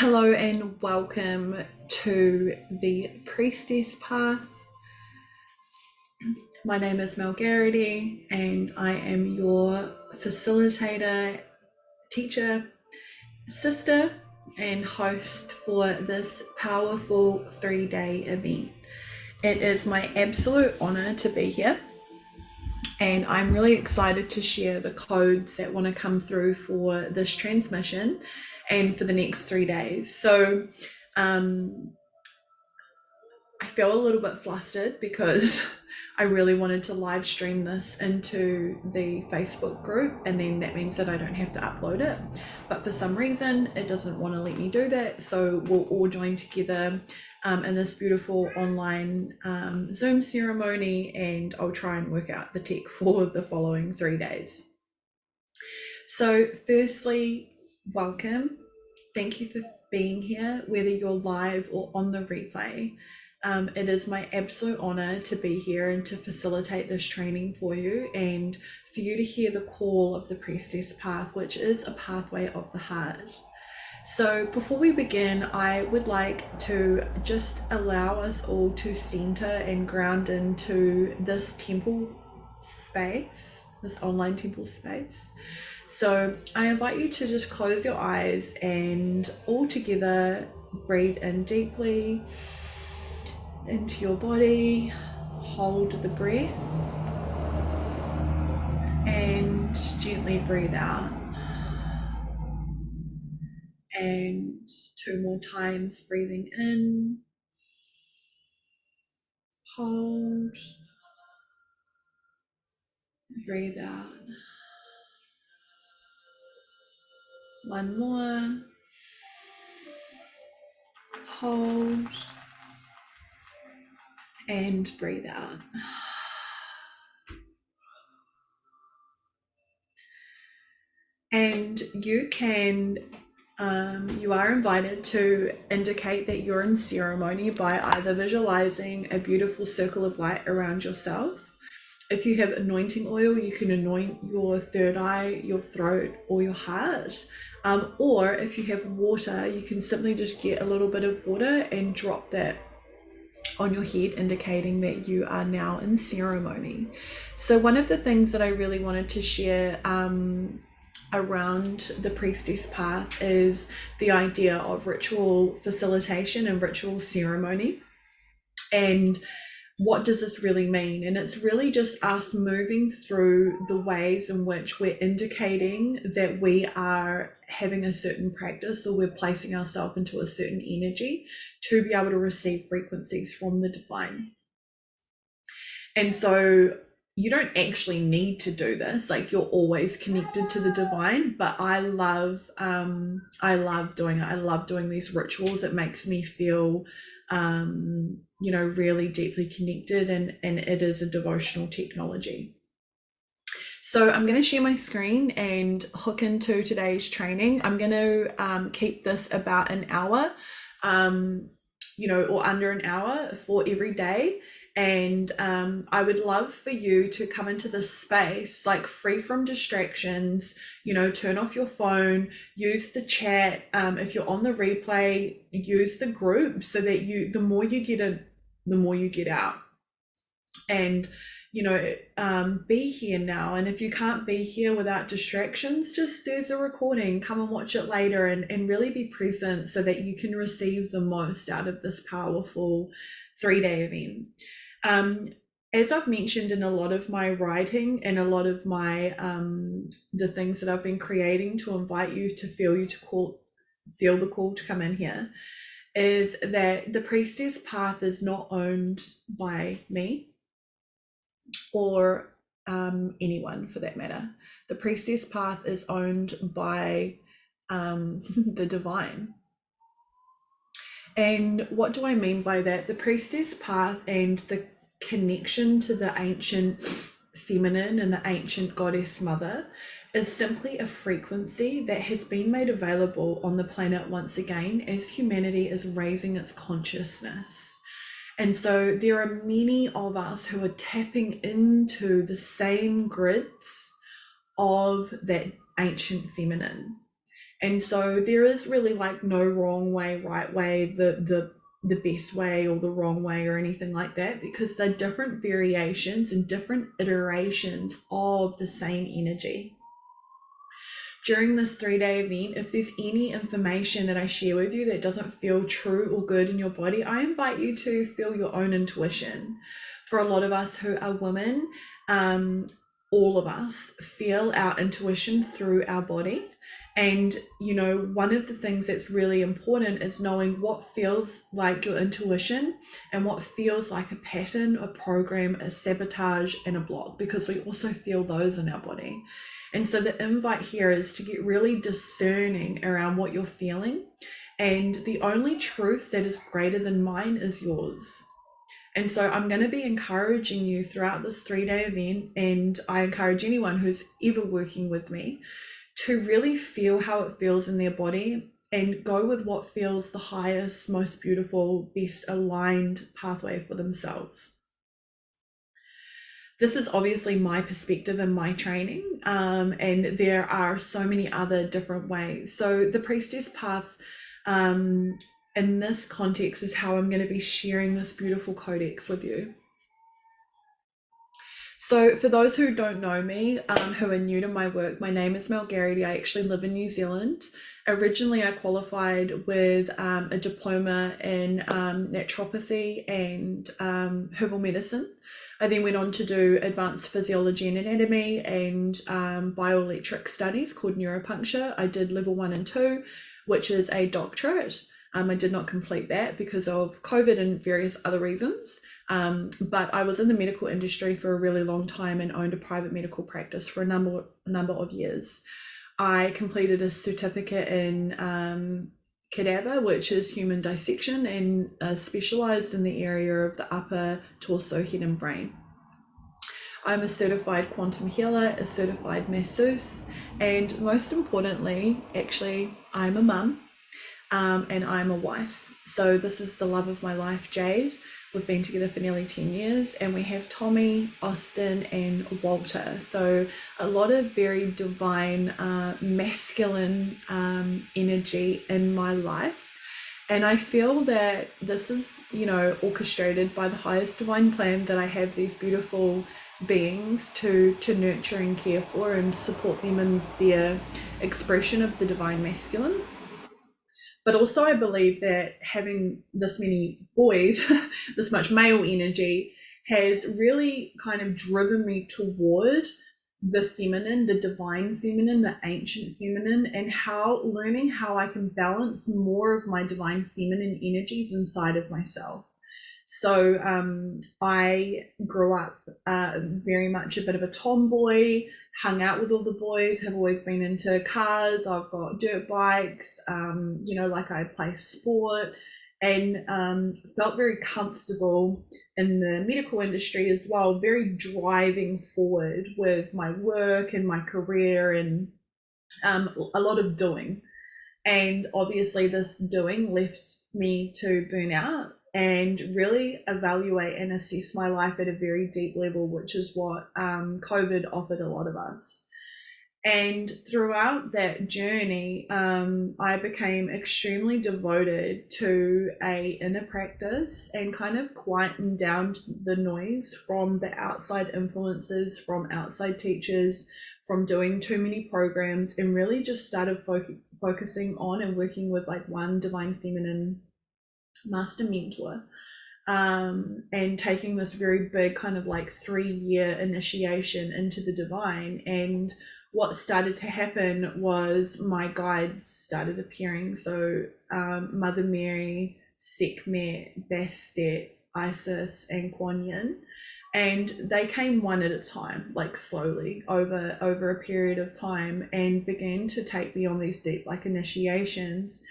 Hello and welcome to the Priestess Path. My name is Mel Garrity and I am your facilitator, teacher, sister, and host for this powerful 3-day event. It is my absolute honor to be here, and I'm really excited to share the codes that want to come through for this transmission and for the next 3 days. So I feel a little bit flustered because I really wanted to live stream this into the Facebook group, and then that means that I don't have to upload it. But for some reason, it doesn't want to let me do that. So we'll all join together in this beautiful online Zoom ceremony, and I'll try and work out the tech for the following 3 days. So firstly, welcome. Thank you for being here, whether you're live or on the replay. It is my absolute honor to be here and to facilitate this training for you, and for you to hear the call of the Priestess Path, which is a pathway of the heart. So before we begin, I would like to just allow us all to center and ground into this temple space, this online temple space. So I invite you to just close your eyes and all together breathe in deeply into your body, hold the breath, and gently breathe out. And 2 more times, breathing in, hold, breathe out. 1 more, hold, and breathe out. And you are invited to indicate that you're in ceremony by either visualizing a beautiful circle of light around yourself. If you have anointing oil, you can anoint your third eye, your throat, or your heart. Or if you have water, you can simply just get a little bit of water and drop that on your head, indicating that you are now in ceremony. So one of the things that I really wanted to share around the Priestess Path is the idea of ritual facilitation and ritual ceremony. And what does this really mean? And it's really just us moving through the ways in which we're indicating that we are having a certain practice, or we're placing ourselves into a certain energy to be able to receive frequencies from the divine. And so you don't actually need to do this, like you're always connected to the divine, but I love doing it. I love doing these rituals. It makes me feel really deeply connected, and it is a devotional technology. So I'm going to share my screen and hook into today's training. I'm going to keep this about an hour, or under an hour for every day. And I would love for you to come into this space like free from distractions, turn off your phone, use the chat. If you're on the replay, use the group so that the more you get in, the more you get out. And be here now. And if you can't be here without distractions, there's a recording, come and watch it later, and really be present so that you can receive the most out of this powerful 3-day event. As I've mentioned in a lot of my writing and a lot of my the things that I've been creating to invite you to feel the call to come in here, is that the Priestess Path is not owned by me or anyone for that matter. The Priestess Path is owned by the divine. And what do I mean by that? The Priestess Path and the connection to the ancient feminine and the ancient goddess mother is simply a frequency that has been made available on the planet once again as humanity is raising its consciousness. And so there are many of us who are tapping into the same grids of that ancient feminine. And so there is really like no wrong way, right way, the best way or the wrong way or anything like that, because they're different variations and different iterations of the same energy. During this 3-day event, if there's any information that I share with you that doesn't feel true or good in your body, I invite you to feel your own intuition. For a lot of us who are women, all of us feel our intuition through our body. And, you know, one of the things that's really important is knowing what feels like your intuition and what feels like a pattern, a program, a sabotage, and a block, because we also feel those in our body. And so the invite here is to get really discerning around what you're feeling. And the only truth that is greater than mine is yours. And so I'm going to be encouraging you throughout this 3-day event, and I encourage anyone who's ever working with me to really feel how it feels in their body and go with what feels the highest, most beautiful, best aligned pathway for themselves. This is obviously my perspective and my training, and there are so many other different ways. So the Priestess Path, in this context, is how I'm going to be sharing this beautiful codex with you. So for those who don't know me, who are new to my work, my name is Mel Garrity. I actually live in New Zealand. Originally, I qualified with a diploma in naturopathy and herbal medicine. I then went on to do advanced physiology and anatomy and bioelectric studies called neuropuncture. I did level 1 and 2, which is a doctorate. I did not complete that because of COVID and various other reasons. But I was in the medical industry for a really long time and owned a private medical practice for a number of years. I completed a certificate in cadaver, which is human dissection, and specialized in the area of the upper torso, head, and brain. I'm a certified quantum healer, a certified masseuse, and most importantly, actually, I'm a mum. And I'm a wife. So this is the love of my life, Jade. We've been together for nearly 10 years, and we have Tommy, Austin, and Walter. So a lot of very divine, masculine energy in my life. And I feel that this is, you know, orchestrated by the highest divine plan, that I have these beautiful beings to nurture and care for and support them in their expression of the divine masculine. But also I believe that having this many boys, this much male energy, has really kind of driven me toward the feminine, the divine feminine, the ancient feminine, and learning how I can balance more of my divine feminine energies inside of myself. So I grew up very much a bit of a tomboy, hung out with all the boys, have always been into cars. I've got dirt bikes, you know, like I play sport, and felt very comfortable in the medical industry as well, very driving forward with my work and my career, and a lot of doing. And obviously this doing left me to burn out and really evaluate and assess my life at a very deep level, which is what COVID offered a lot of us. And throughout that journey, I became extremely devoted to a inner practice and kind of quietened down the noise from the outside influences, from outside teachers, from doing too many programs, and really just started focusing on and working with like one divine feminine master mentor, and taking this very big kind of like 3-year initiation into the divine. And what started to happen was my guides started appearing. So Mother Mary, Sekhmet, Bastet, Isis, and Kuan Yin. And they came one at a time, like slowly over a period of time, and began to take me on these deep like initiations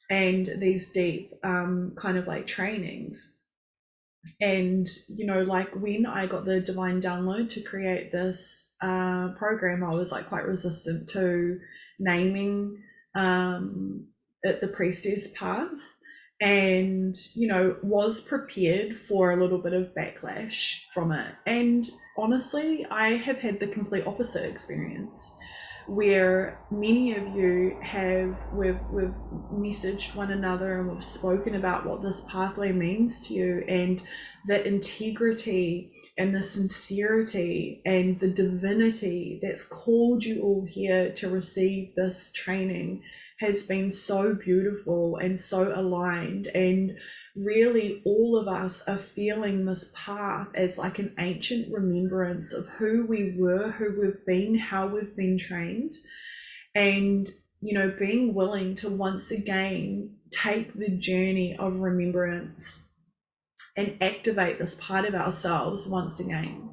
and these deep kind of like trainings. And, you know, like when I got the divine download to create this program, I was like quite resistant to naming it the Priestess Path, and, you know, was prepared for a little bit of backlash from it. And honestly, I have had the complete opposite experience, where many of you have, we've messaged one another and we've spoken about what this pathway means to you, and the integrity and the sincerity and the divinity that's called you all here to receive this training has been so beautiful and so aligned. And really all of us are feeling this path as like an ancient remembrance of who we were, who we've been, how we've been trained, and being willing to once again take the journey of remembrance and activate this part of ourselves once again.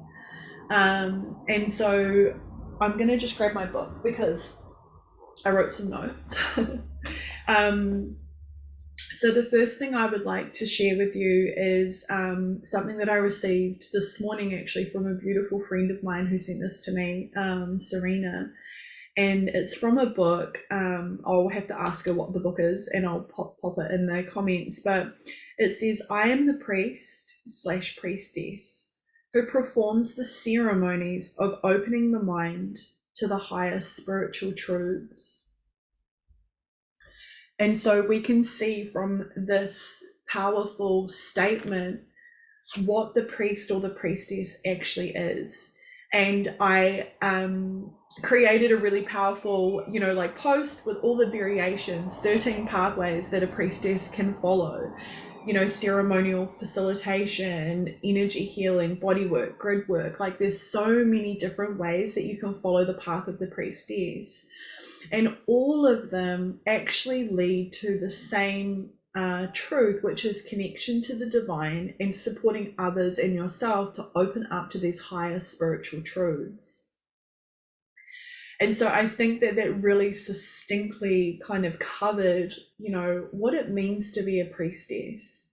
And so I'm going to just grab my book because I wrote some notes. So the first thing I would like to share with you is something that I received this morning, actually, from a beautiful friend of mine who sent this to me, Serena. And it's from a book. I'll have to ask her what the book is and I'll pop it in the comments. But it says, I am the priest/priestess who performs the ceremonies of opening the mind to the higher spiritual truths. And so we can see from this powerful statement what the priest or the priestess actually is. And I created a really powerful, post with all the variations, 13 pathways that a priestess can follow. Ceremonial facilitation, energy healing, body work, grid work. Like there's so many different ways that you can follow the path of the priestess. And all of them actually lead to the same truth, which is connection to the divine and supporting others and yourself to open up to these higher spiritual truths. And so I think that really succinctly kind of covered, what it means to be a priestess.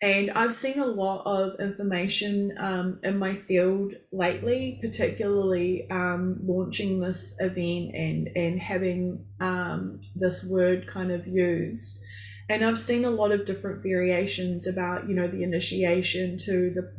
And I've seen a lot of information in my field lately, particularly launching this event and having this word kind of used. And I've seen a lot of different variations about, the initiation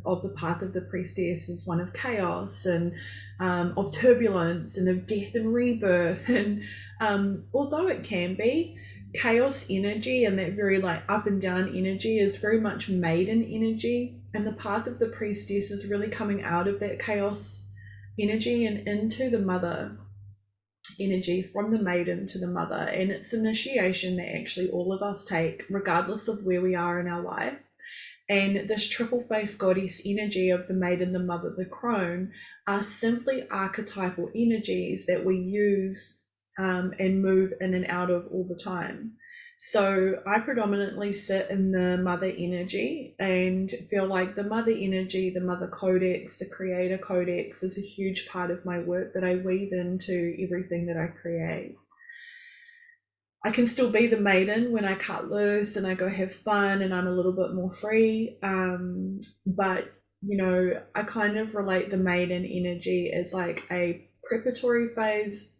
of the path of the priestess is one of chaos and of turbulence and of death and rebirth. And although it can be, chaos energy and that very up and down energy is very much maiden energy, and the path of the priestess is really coming out of that chaos energy and into the mother energy, from the maiden to the mother. And it's initiation that actually all of us take regardless of where we are in our life. And this triple face goddess energy of the maiden, the mother, the crone are simply archetypal energies that we use and move in and out of all the time. So I predominantly sit in the mother energy and feel like the mother energy, the mother codex, the creator codex is a huge part of my work that I weave into everything that I create. I can still be the maiden when I cut loose and I go have fun and I'm a little bit more free. But, I kind of relate the maiden energy as like a preparatory phase.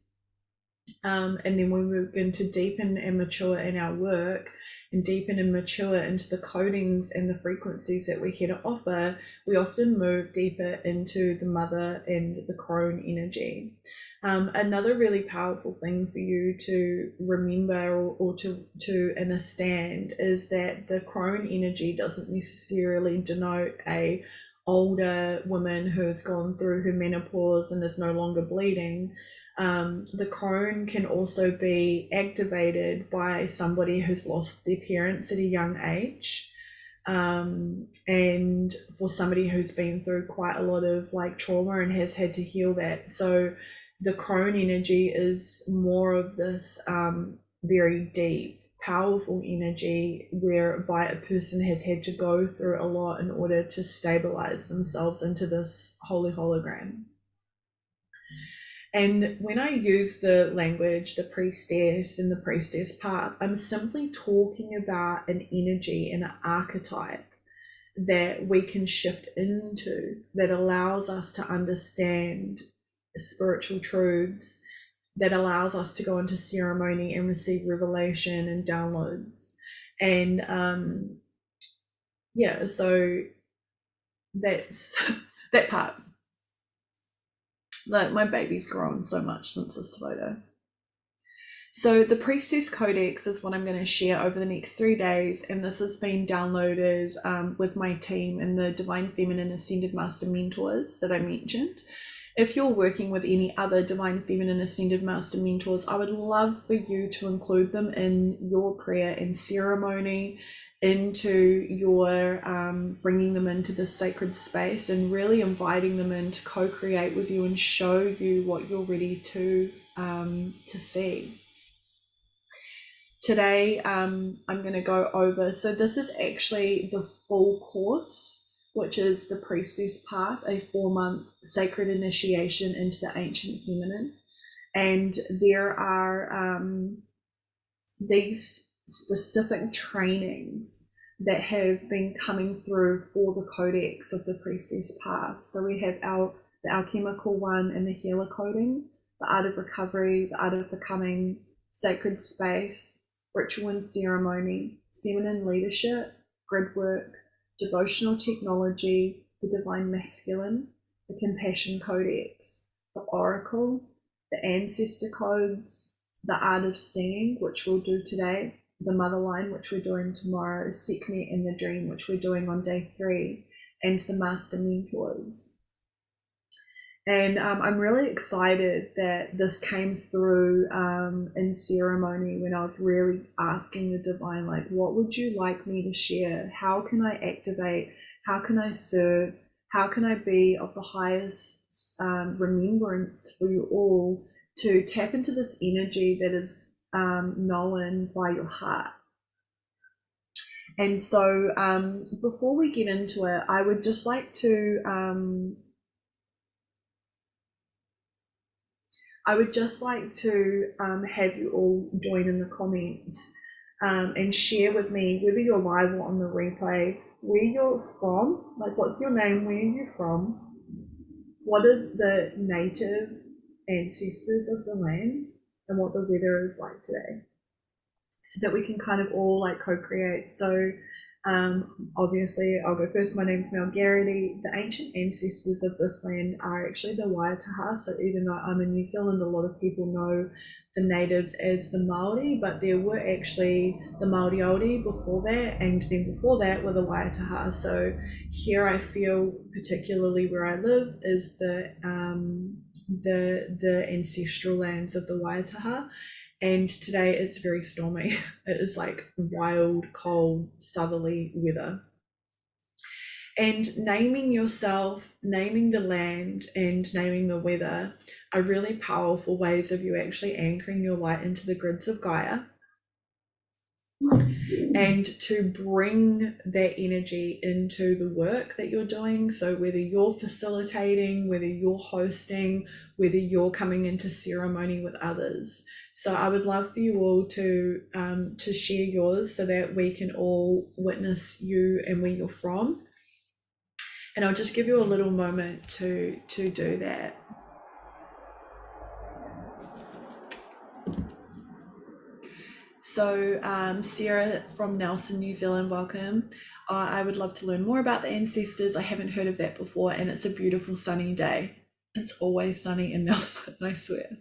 And then when we begin to deepen and mature in our work and deepen and mature into the codings and the frequencies that we're here to offer, we often move deeper into the mother and the crone energy. Another really powerful thing for you to remember or to understand is that the crone energy doesn't necessarily denote a older woman who's gone through her menopause and is no longer bleeding. The crone can also be activated by somebody who's lost their parents at a young age, and for somebody who's been through quite a lot of trauma and has had to heal that. So the crone energy is more of this very deep, powerful energy whereby a person has had to go through a lot in order to stabilize themselves into this holy hologram. And when I use the language, the priestess and the priestess path, I'm simply talking about an energy and an archetype that we can shift into that allows us to understand spiritual truths, that allows us to go into ceremony and receive revelation and downloads. And so that's that part. Like, my baby's grown so much since this photo. So the Priestess Codex is what I'm going to share over the next 3 days, and this has been downloaded with my team and the Divine Feminine Ascended Master mentors that I mentioned. If you're working with any other Divine Feminine Ascended Master mentors, I would love for you to include them in your prayer and ceremony, into your bringing them into this sacred space and really inviting them in to co-create with you and show you what you're ready to see. Today, I'm going to go over, so this is actually the full course, which is the Priestess Path, a 4-month sacred initiation into the ancient feminine. And there are these specific trainings that have been coming through for the Codex of the Priestess Path. So we have the alchemical one and the healer coding, the art of recovery, the art of becoming, sacred space, ritual and ceremony, feminine leadership, grid work, devotional technology, the divine masculine, the compassion codex, the oracle, the ancestor codes, the art of seeing, which we'll do today, the mother line, which we're doing tomorrow, Sekhmet in the dream, which we're doing on day 3, and the master mentors. And I'm really excited that this came through in ceremony, when I was really asking the divine, like, what would you like me to share? How can I activate? How can I serve? How can I be of the highest remembrance for you all to tap into this energy that is known by your heart? And so before we get into it, I would just like to have you all join in the comments and share with me, whether you're live or on the replay, where you're from. Like, what's your name? Where are you from? What are the native ancestors of the land, and what the weather is like today, so that we can kind of all like co-create. So obviously I'll go first. My name's Mel Garrity. The ancient ancestors of this land are actually the Waitaha. So even though I'm in New Zealand, a lot of people know the natives as the Māori, but there were actually the Māori Aori before that, and then before that were the Waitaha. So here I feel, particularly where I live, is the ancestral lands of the Waitaha. And today it's very stormy. It is like wild, cold, southerly weather. And naming yourself, naming the land, and naming the weather are really powerful ways of you actually anchoring your light into the grids of Gaia, and to bring that energy into the work that you're doing. So whether you're facilitating, whether you're hosting, whether you're coming into ceremony with others. So I would love for you all to share yours, so that we can all witness you and where you're from. And I'll just give you a little moment to do that. So Sarah from Nelson, New Zealand, welcome. I would love to learn more about the ancestors. I haven't heard of that before, and it's a beautiful sunny day. It's always sunny in Nelson, I swear.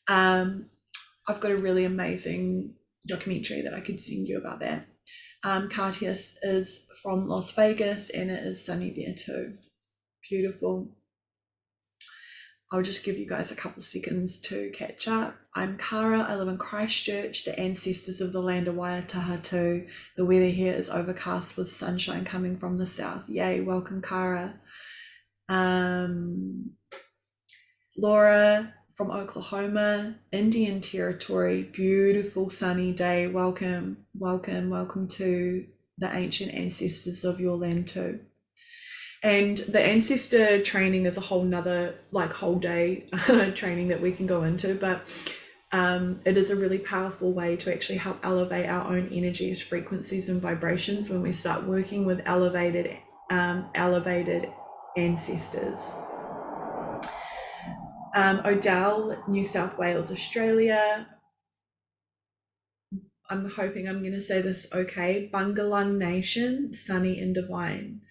I've got a really amazing documentary that I could send you about that. Cartius is from Las Vegas, and it is sunny there too. Beautiful. I'll just give you guys a couple seconds to catch up. I'm Cara. I live in Christchurch, the ancestors of the land of Waitaha too. The weather here is overcast with sunshine coming from the south. Yay, welcome, Cara. Laura from Oklahoma, Indian Territory, beautiful sunny day. Welcome, welcome, welcome to the ancient ancestors of your land too. And the ancestor training is a whole nother whole day training that we can go into, but it is a really powerful way to actually help elevate our own energies, frequencies, and vibrations when we start working with elevated ancestors. Odell, New South Wales, Australia. I'm hoping I'm going to say this okay. Bungalung Nation, sunny and divine.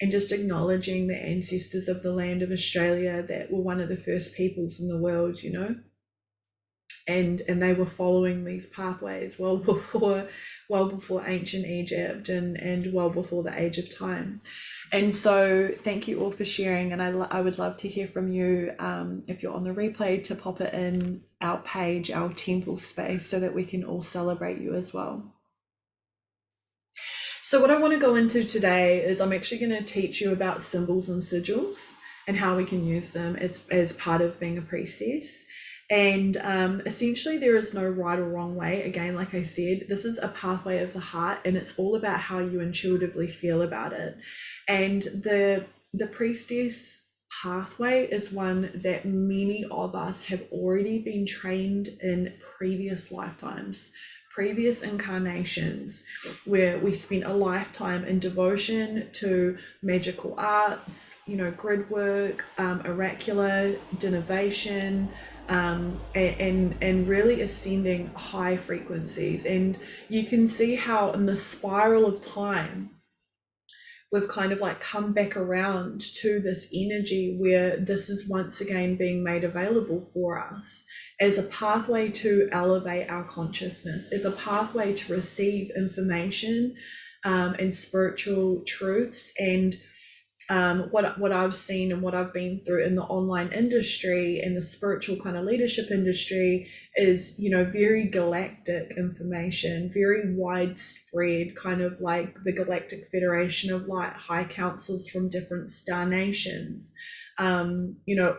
and just acknowledging the ancestors of the land of Australia that were one of the first peoples in the world, you know, and they were following these pathways well before ancient Egypt, and well before the age of time. And so thank you all for sharing, and I would love to hear from you, if you're on the replay, to pop it in our page, our temple space, so that we can all celebrate you as well. So what I want to go into today is I'm actually going to teach you about symbols and sigils and how we can use them as part of being a priestess. And essentially there is no right or wrong way. Again, like I said, this is a pathway of the heart, and it's all about how you intuitively feel about it. And the priestess pathway is one that many of us have already been trained in previous lifetimes, previous incarnations, where we spent a lifetime in devotion to magical arts, you know, grid work, oracular divination, and really ascending high frequencies. And you can see how in the spiral of time we've kind of like come back around to this energy where this is once again being made available for us as a pathway to elevate our consciousness, as a pathway to receive information and spiritual truths. And what I've seen and what I've been through in the online industry and the spiritual kind of leadership industry is, you know, very galactic information, very widespread, kind of like the Galactic Federation of Light High Councils from different star nations, you know,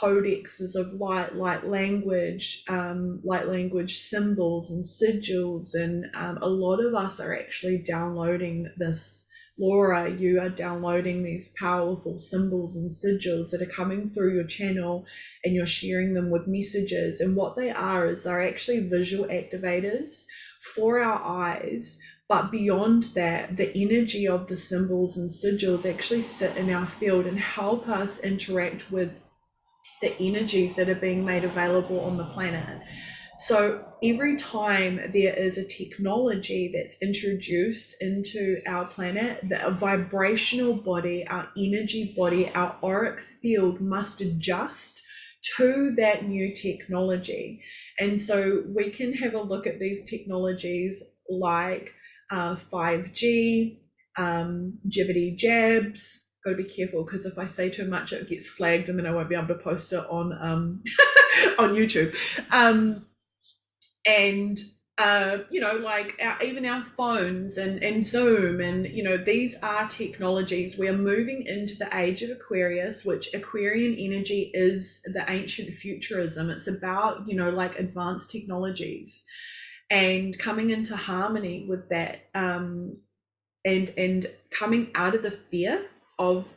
codexes of light language symbols and sigils. And a lot of us are actually downloading this. Laura, you are downloading these powerful symbols and sigils that are coming through your channel, and you're sharing them with messages. And what they are is they're actually visual activators for our eyes. But beyond that, the energy of the symbols and sigils actually sit in our field and help us interact with the energies that are being made available on the planet. So every time there is a technology that's introduced into our planet, the vibrational body, our energy body, our auric field must adjust to that new technology. And so we can have a look at these technologies like 5G, jibbity jabs. Got to be careful, because if I say too much it gets flagged and then I won't be able to post it on on YouTube. And you know, like even our phones and Zoom, and you know, these are technologies. We're moving into the age of Aquarius, which Aquarian energy is the ancient futurism. It's about, you know, like advanced technologies and coming into harmony with that, and coming out of the fear of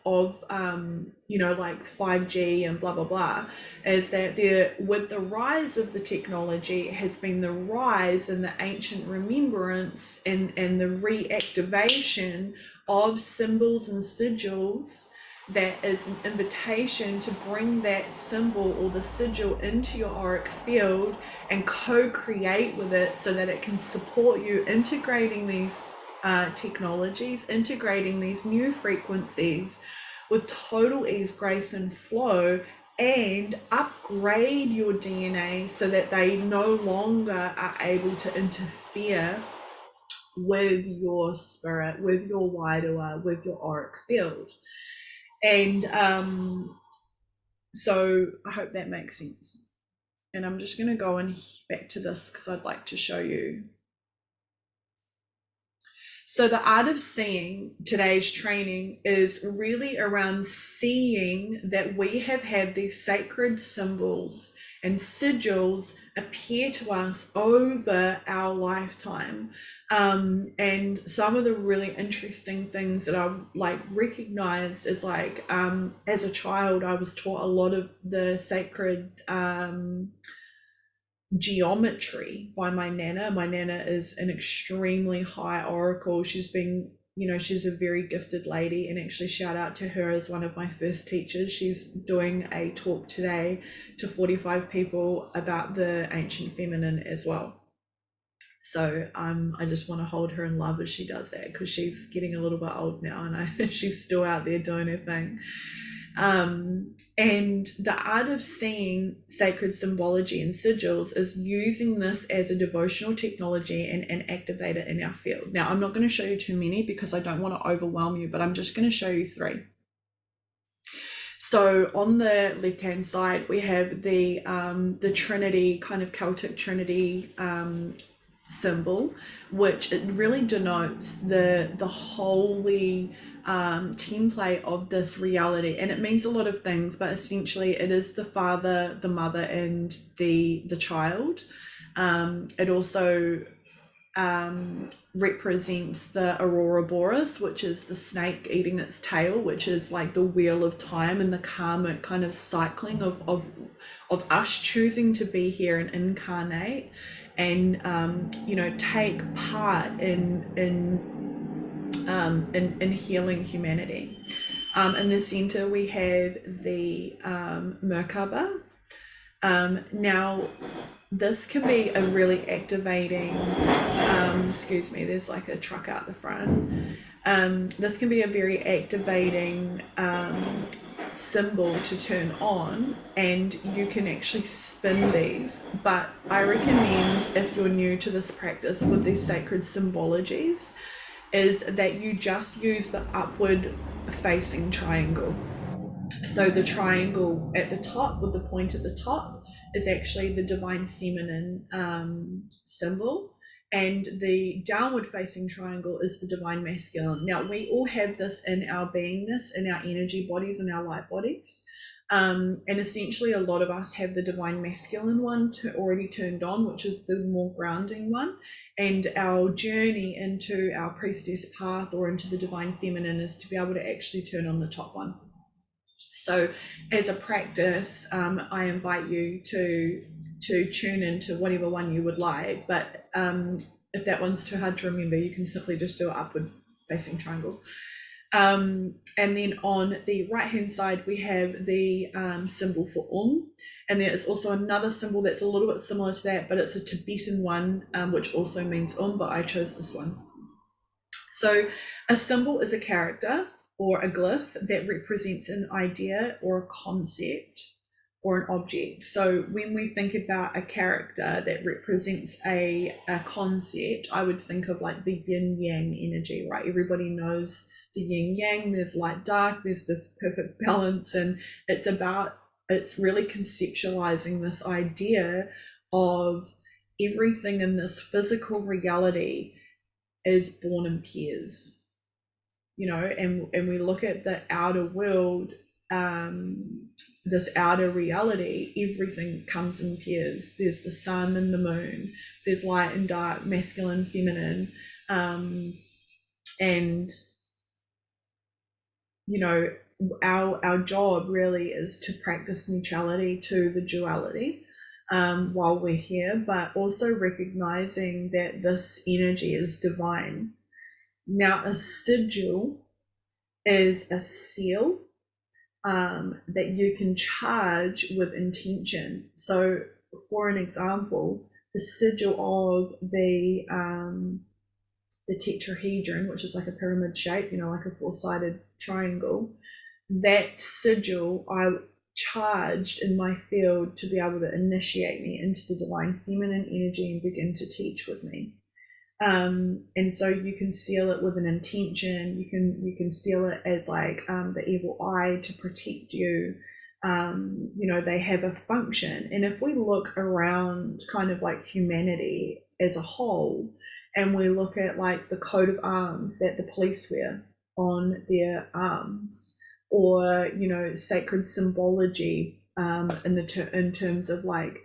you know, like 5G and blah blah blah, is that there, with the rise of the technology, has been the rise in the ancient remembrance and the reactivation of symbols and sigils. That is an invitation to bring that symbol or the sigil into your auric field and co-create with it, so that it can support you integrating these technologies, integrating these new frequencies with total ease, grace, and flow, and upgrade your DNA so that they no longer are able to interfere with your spirit, with your wairua, with your auric field. And so I hope that makes sense. And I'm just going to go and back to this because I'd like to show you. So the art of seeing, today's training, is really around seeing that we have had these sacred symbols and sigils appear to us over our lifetime. And some of the really interesting things that I've like recognized is like, as a child, I was taught a lot of the sacred geometry by my nana. My nana is an extremely high oracle. She's been, you know, she's a very gifted lady, and actually shout out to her as one of my first teachers. She's doing a talk today to 45 people about the ancient feminine as well. So I just want to hold her in love as she does that, because she's getting a little bit old now, and she's still out there doing her thing. And the art of seeing sacred symbology and sigils is using this as a devotional technology and activate it in our field. Now, I'm not going to show you too many because I don't want to overwhelm you, but I'm just going to show you 3. So on the left hand side, we have the Trinity, kind of Celtic Trinity symbol, which it really denotes the holy template of this reality, and it means a lot of things, but essentially it is the father, the mother, and the child. It also represents the Aurora Boreas, which is the snake eating its tail, which is like the wheel of time and the karmic kind of cycling of us choosing to be here and incarnate and take part in healing humanity. In the center we have the Merkaba. Now this can be a really activating, excuse me, there's like a truck out the front. This can be a very activating symbol to turn on, and you can actually spin these. But I recommend, if you're new to this practice with these sacred symbologies, is that you just use the upward facing triangle. So the triangle at the top with the point at the top is actually the divine feminine symbol, and the downward facing triangle is the divine masculine. Now we all have this in our beingness, in our energy bodies and our light bodies, and essentially a lot of us have the divine masculine one already turned on, which is the more grounding one, and our journey into our priestess path or into the divine feminine is to be able to actually turn on the top one. So as a practice, I invite you to tune into whatever one you would like, but if that one's too hard to remember, you can simply just do an upward facing triangle. And then on the right hand side we have the symbol for and there is also another symbol that's a little bit similar to that, but it's a Tibetan one, which also means but I chose this one. So a symbol is a character or a glyph that represents an idea or a concept or an object. So when we think about a character that represents a concept, I would think of like the yin yang energy, right? Everybody knows the yin yang, there's light dark, there's the perfect balance, and it's really conceptualizing this idea of everything in this physical reality is born in pairs, and we look at the outer world, this outer reality, everything comes in pairs. There's the sun and the moon, there's light and dark, masculine, feminine, and our job really is to practice neutrality to the duality while we're here, but also recognizing that this energy is divine. Now, a sigil is a seal that you can charge with intention. So, for an example, the sigil of the tetrahedron, which is like a pyramid shape, like a four-sided triangle, that sigil I charged in my field to be able to initiate me into the divine feminine energy and begin to teach with me. And so you can seal it with an intention. You can seal it as like the evil eye to protect you. They have a function. And if we look around kind of like humanity as a whole, and we look at like the coat of arms that the police wear on their arms, or sacred symbology in terms of like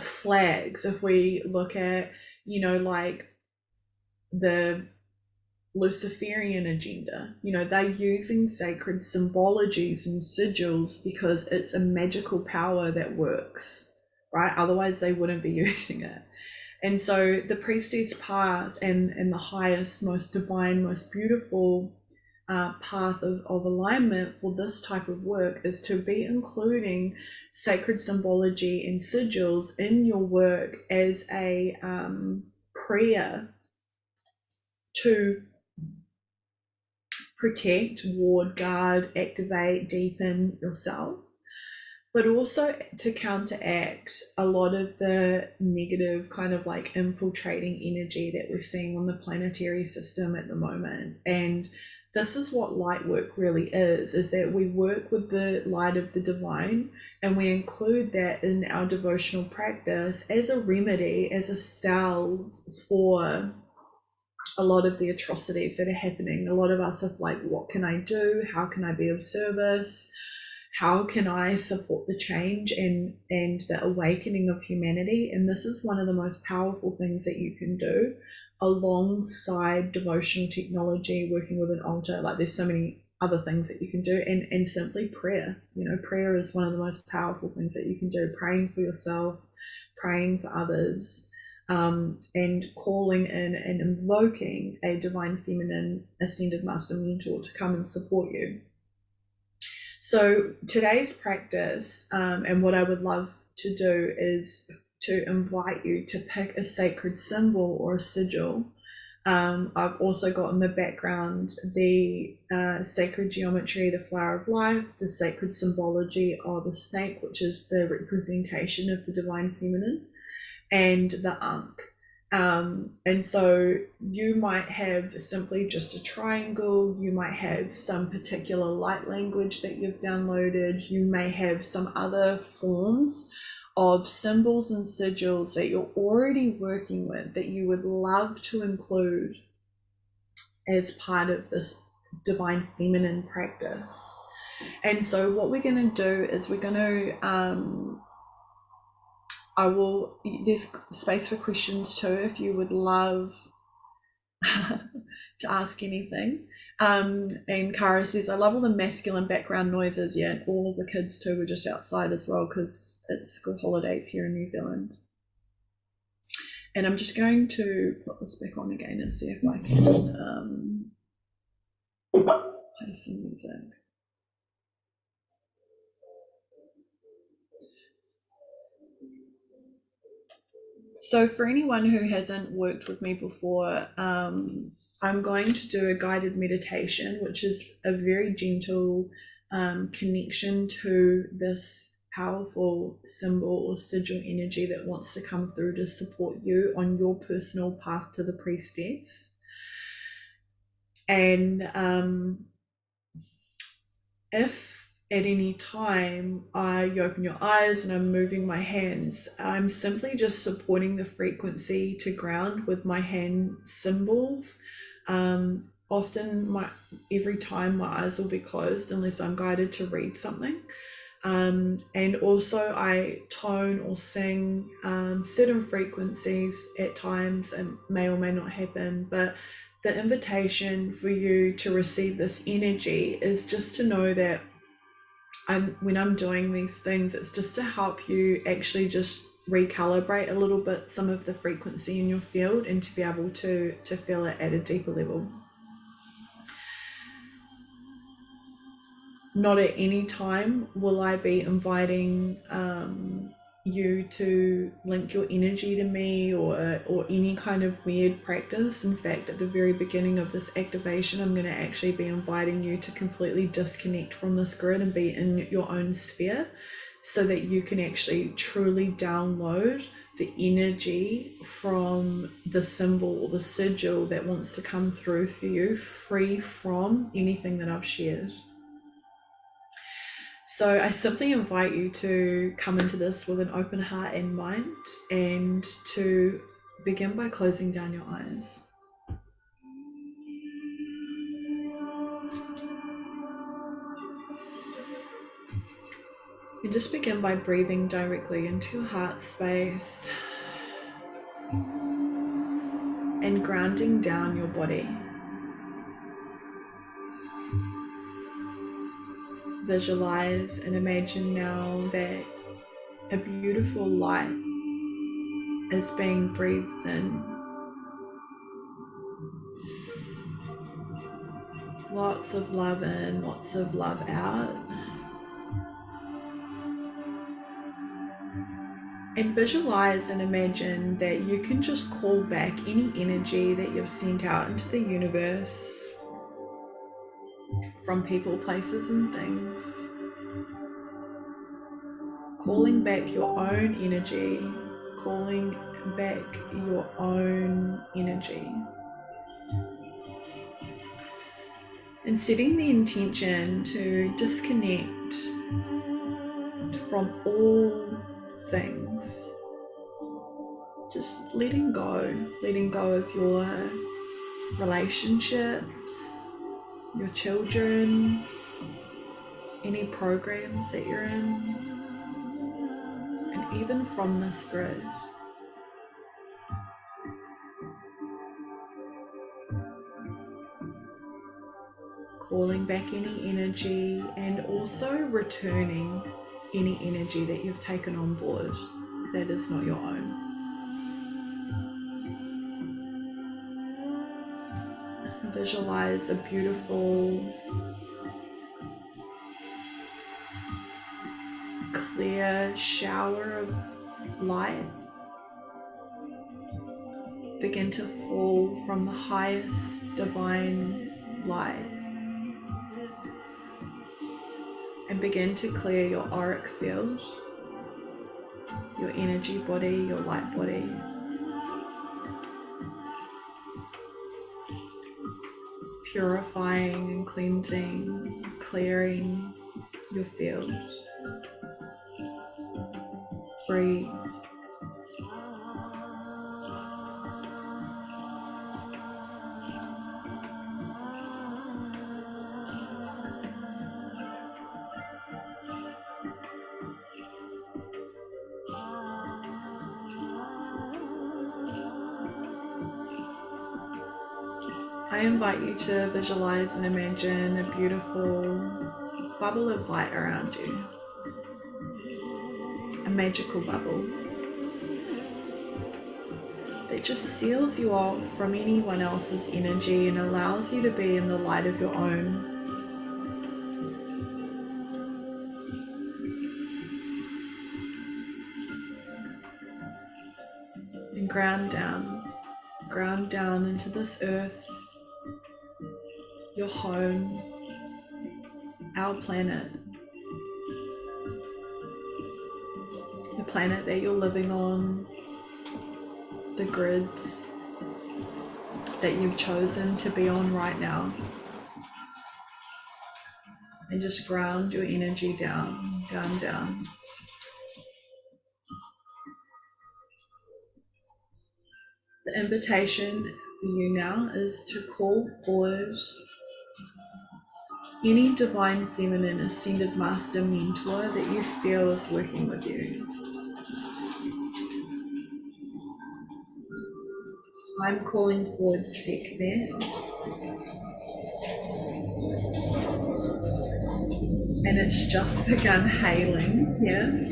flags. If we look at like the Luciferian agenda, they're using sacred symbologies and sigils because it's a magical power that works, right? Otherwise they wouldn't be using it. And so the Priestess Path and the highest, most divine, most beautiful path of alignment for this type of work is to be including sacred symbology and sigils in your work as a prayer to protect, ward, guard, activate, deepen yourself, but also to counteract a lot of the negative kind of like infiltrating energy that we're seeing on the planetary system at the moment. And this is what light work really is that we work with the light of the divine, and we include that in our devotional practice as a remedy, as a salve for a lot of the atrocities that are happening. A lot of us are like, what can I do? How can I be of service? How can I support the change and the awakening of humanity? And this is one of the most powerful things that you can do alongside devotional technology, working with an altar. Like, there's so many other things that you can do, and simply prayer. Prayer is one of the most powerful things that you can do. Praying for yourself, praying for others, and calling in and invoking a divine feminine ascended master mentor to come and support you. So today's practice, and what I would love to do, is to invite you to pick a sacred symbol or a sigil. I've also got in the background the sacred geometry, the flower of life, the sacred symbology of the snake, which is the representation of the divine feminine, and the Ankh. And so you might have simply just a triangle, you might have some particular light language that you've downloaded, you may have some other forms of symbols and sigils that you're already working with that you would love to include as part of this divine feminine practice. And so what we're going to do is we're going to there's space for questions too if you would love to ask anything. And Cara says, I love all the masculine background noises. Yeah, and all of the kids too were just outside as well because it's school holidays here in New Zealand. And I'm just going to put this back on again and see if I can play some music. So for anyone who hasn't worked with me before, I'm going to do a guided meditation, which is a very gentle connection to this powerful symbol or sigil energy that wants to come through to support you on your personal path to the priestess. And if at any time you open your eyes and I'm moving my hands, I'm simply just supporting the frequency to ground with my hand symbols. Often every time my eyes will be closed unless I'm guided to read something. And also I tone or sing certain frequencies at times, and may or may not happen, but the invitation for you to receive this energy is just to know that when I'm doing these things, it's just to help you actually just recalibrate a little bit some of the frequency in your field and to be able to feel it at a deeper level. Not at any time will I be inviting you to link your energy to me or any kind of weird practice. In fact, at the very beginning of this activation, I'm going to actually be inviting you to completely disconnect from this grid and be in your own sphere so that you can actually truly download the energy from the symbol or the sigil that wants to come through for you, free from anything that I've shared. So I simply invite you to come into this with an open heart and mind, and to begin by closing down your eyes. And just begin by breathing directly into your heart space and grounding down your body. Visualize and imagine now that a beautiful light is being breathed in. Lots of love in, lots of love out. And visualize and imagine that you can just call back any energy that you've sent out into the universe from people, places, and things. Calling back your own energy, calling back your own energy. And setting the intention to disconnect from all things. Just letting go of your relationships, your children, any programs that you're in, and even from this grid. Calling back any energy and also returning any energy that you've taken on board that is not your own. Visualize a beautiful, clear shower of light begin to fall from the highest divine light and begin to clear your auric field, your energy body, your light body. Purifying and cleansing, clearing your field. Breathe. I invite you to visualize and imagine a beautiful bubble of light around you, a magical bubble that just seals you off from anyone else's energy and allows you to be in the light of your own. And ground down into this earth, your home, our planet, the planet that you're living on, the grids that you've chosen to be on right now. And just ground your energy down. The invitation for you now is to call forward any divine feminine ascended master mentor that you feel is working with you. I'm calling forward Sekhmet, and it's just begun hailing here.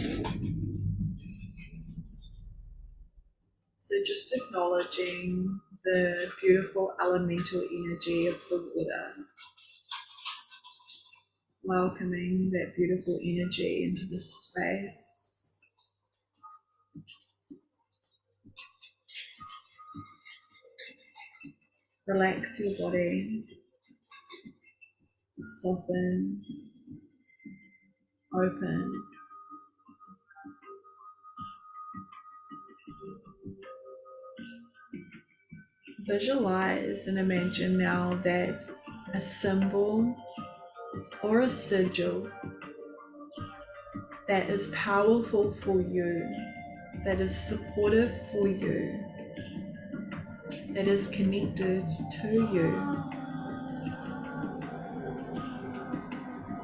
So just acknowledging the beautiful elemental energy of the water, welcoming that beautiful energy into the space. Relax your body, soften, open. Visualize and imagine now that a symbol or a sigil that is powerful for you, that is supportive for you, that is connected to you,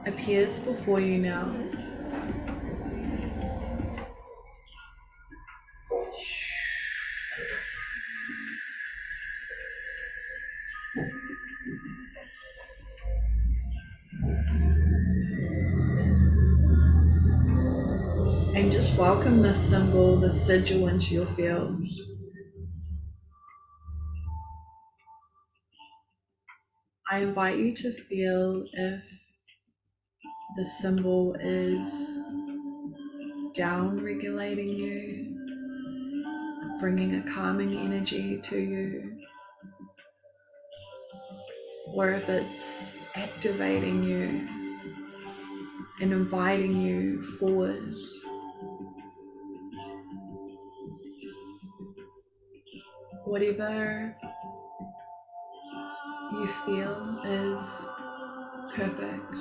appears before you now. And just welcome this symbol, the sigil, into your field. I invite you to feel if the symbol is down regulating you, bringing a calming energy to you, or if it's activating you and inviting you forward. Whatever you feel is perfect.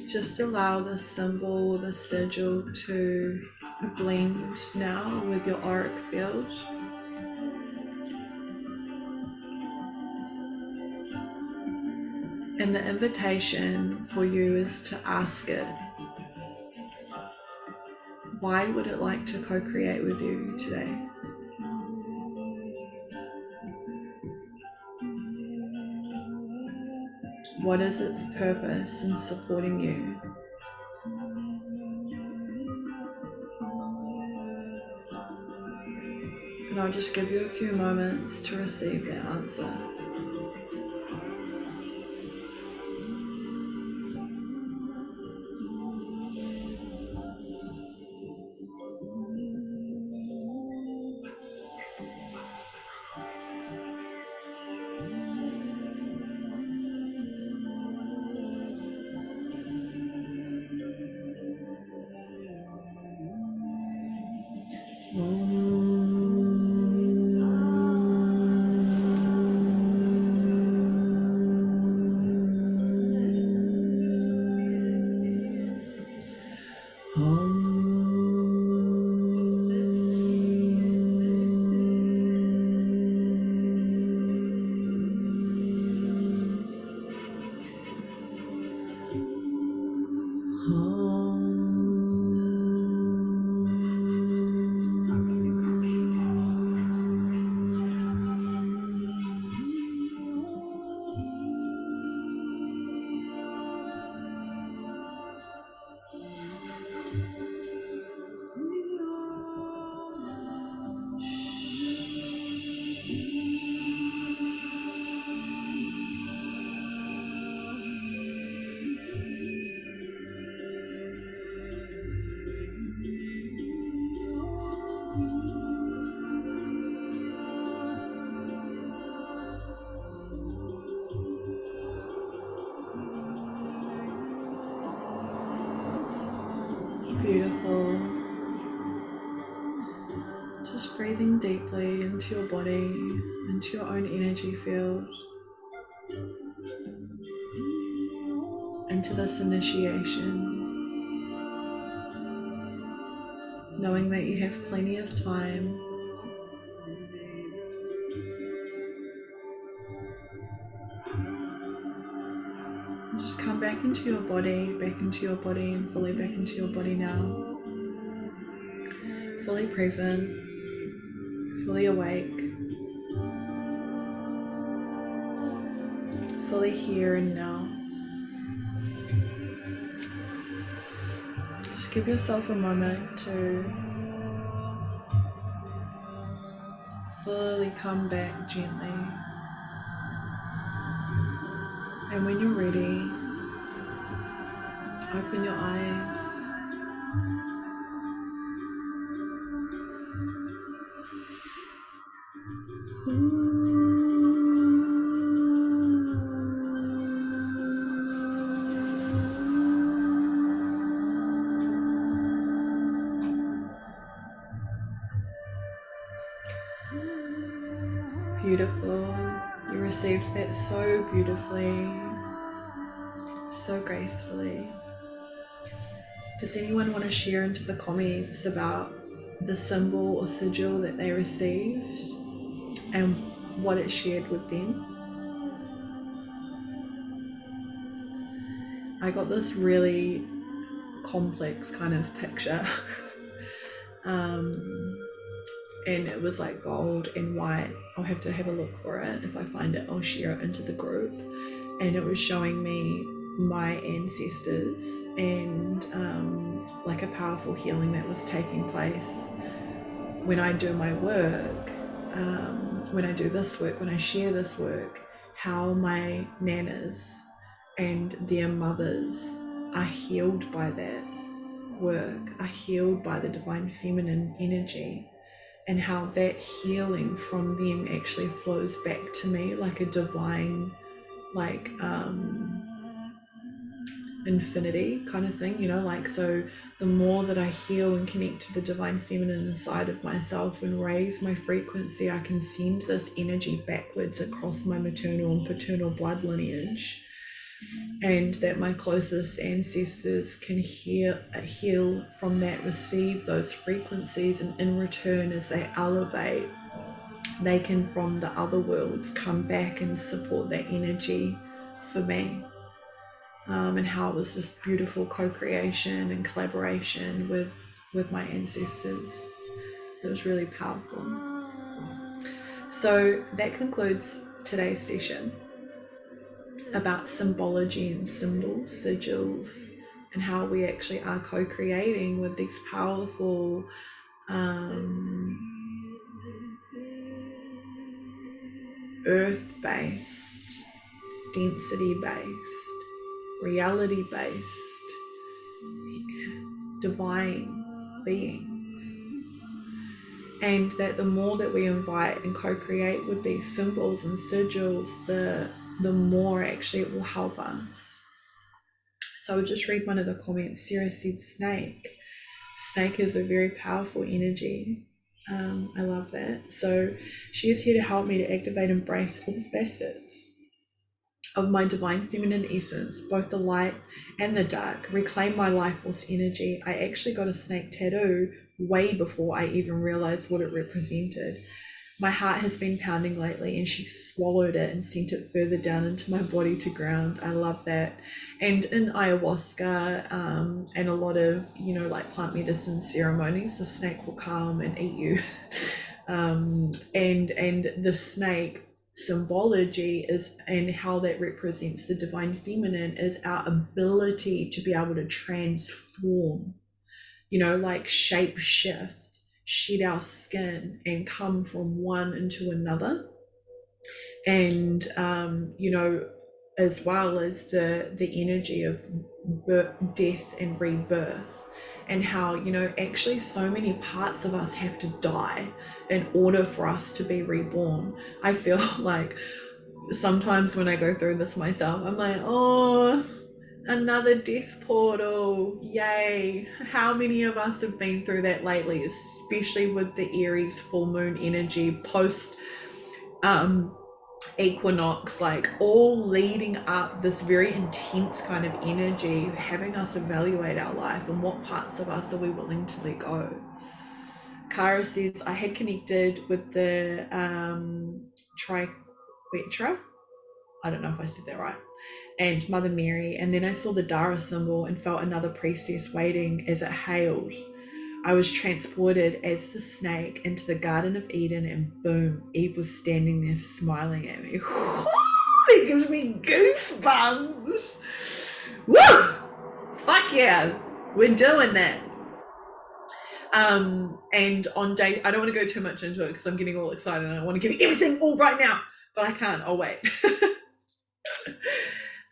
Just allow the symbol, the sigil, to blend now with your auric field. And the invitation for you is to ask it, why would it like to co-create with you today? What is its purpose in supporting you? And I'll just give you a few moments to receive that answer. Beautiful. Just breathing deeply into your body, into your own energy field, into this initiation, knowing that you have plenty of time. Just come back into your body, and fully back into your body now. Fully present, fully awake, fully here and now. Just give yourself a moment to fully come back gently. And when you're ready, open your eyes. Beautiful. You received that so beautifully, so gracefully. Does anyone want to share into the comments about the symbol or sigil that they received and what it shared with them? I got this really complex kind of picture and it was like gold and white. I'll have to have a look for it. If I find it, I'll share it into the group. and it was showing me my ancestors and like a powerful healing that was taking place when I do my work, when I do this work, when I share this work, how my nanas and their mothers are healed by that work, are healed by the divine feminine energy, and how that healing from them actually flows back to me like a divine, like infinity kind of thing, you know, like, so the more that I heal and connect to the divine feminine inside of myself and raise my frequency, I can send this energy backwards across my maternal and paternal blood lineage, and that my closest ancestors can heal from that, receive those frequencies, and in return, as they elevate, they can from the other worlds come back and support that energy for me. And how it was this beautiful co-creation and collaboration with my ancestors. It was really powerful. So that concludes today's session about symbology and symbols, sigils, and how we actually are co-creating with these powerful earth-based, density-based, reality-based, divine beings. And that the more that we invite and co-create with these symbols and sigils, the more actually it will help us. So I'll just read one of the comments. Sarah said snake. Snake is a very powerful energy. I love that. So she is here to help me to activate and embrace all facets of my divine feminine essence, both the light and the dark, reclaim my life force energy. I actually got a snake tattoo way before I even realized what it represented. My heart has been pounding lately, and she swallowed it and sent it further down into my body to ground. I love that. And in ayahuasca and a lot of, you know, like plant medicine ceremonies, the snake will come and eat you. And the snake symbology is, and how that represents the divine feminine, is our ability to be able to transform, you know, like shape shift, shed our skin and come from one into another. And you know, as well as the energy of birth, death and rebirth, and how, you know, actually so many parts of us have to die in order for us to be reborn. I feel like sometimes when I go through this myself, I'm like, oh, another death portal, yay. How many of us have been through that lately, especially with the Aries full moon energy post equinox, like all leading up this very intense kind of energy, having us evaluate our life and what parts of us are we willing to let go. Kara says, I had connected with the Triquetra, I don't know if I said that right, and Mother Mary, and then I saw the Dara symbol and felt another priestess waiting as it hailed. I was transported as the snake into the Garden of Eden, and boom, Eve was standing there smiling at me. It gives me goosebumps. Woo! Fuck yeah, we're doing that. And on day, I don't want to go too much into it because I'm getting all excited and I want to give you everything all right now, but I can't. I'll wait.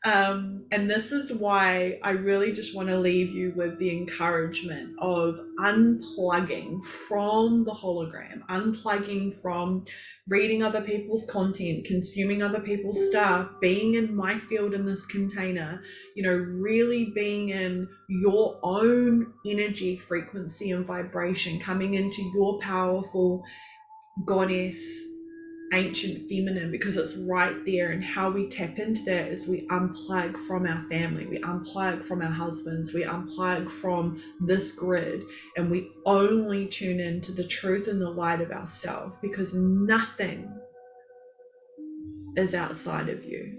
And this is why I really just want to leave you with the encouragement of unplugging from the hologram, unplugging from reading other people's content, consuming other people's stuff, being in my field in this container, you know, really being in your own energy, frequency, and vibration, coming into your powerful goddess ancient feminine, because it's right there. And how we tap into that is we unplug from our family, we unplug from our husbands, we unplug from this grid, and we only tune into the truth and the light of ourselves, because nothing is outside of you.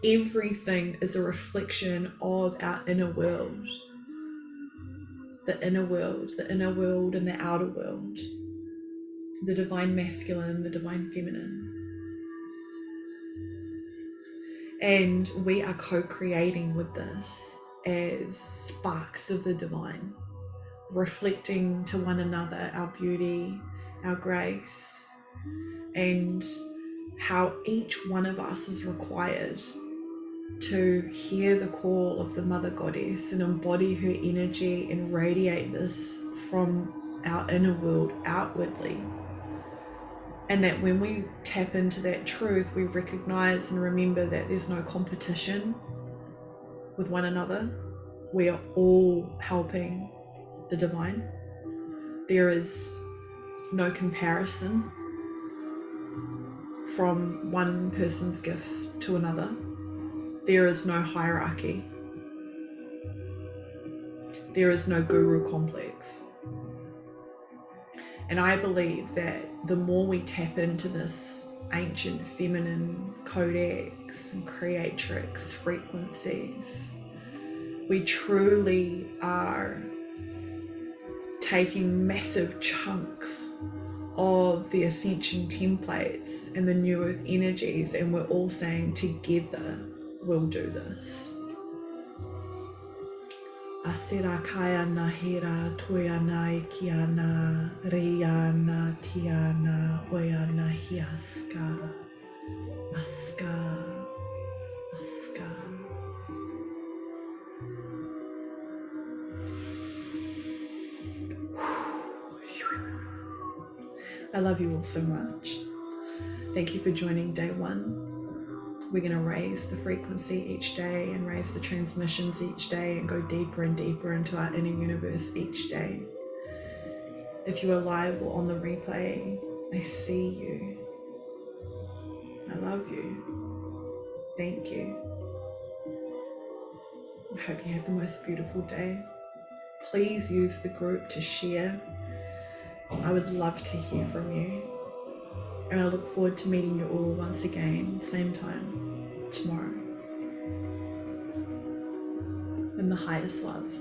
Everything is a reflection of our inner world, the inner world, the inner world and the outer world, the divine masculine, the divine feminine. And we are co-creating with this as sparks of the divine, reflecting to one another our beauty, our grace, and how each one of us is required to hear the call of the Mother Goddess and embody her energy and radiate this from our inner world outwardly. And that when we tap into that truth, we recognize and remember that there's no competition with one another. We are all helping the divine. There is no comparison from one person's gift to another. There is no hierarchy. There is no guru complex. And I believe that the more we tap into this ancient feminine codex and creatrix frequencies, we truly are taking massive chunks of the ascension templates and the new earth energies, and we're all saying together we'll do this. Asira kaya nahira tuyana ikiana riyana tiana oyana hiaska aska aska. I love you all so much. Thank you for joining day one. We're going to raise the frequency each day and raise the transmissions each day and go deeper and deeper into our inner universe each day. If you are live or on the replay, I see you. I love you. Thank you. I hope you have the most beautiful day. Please use the group to share. I would love to hear from you. And I look forward to meeting you all once again, same time, tomorrow. In the highest love.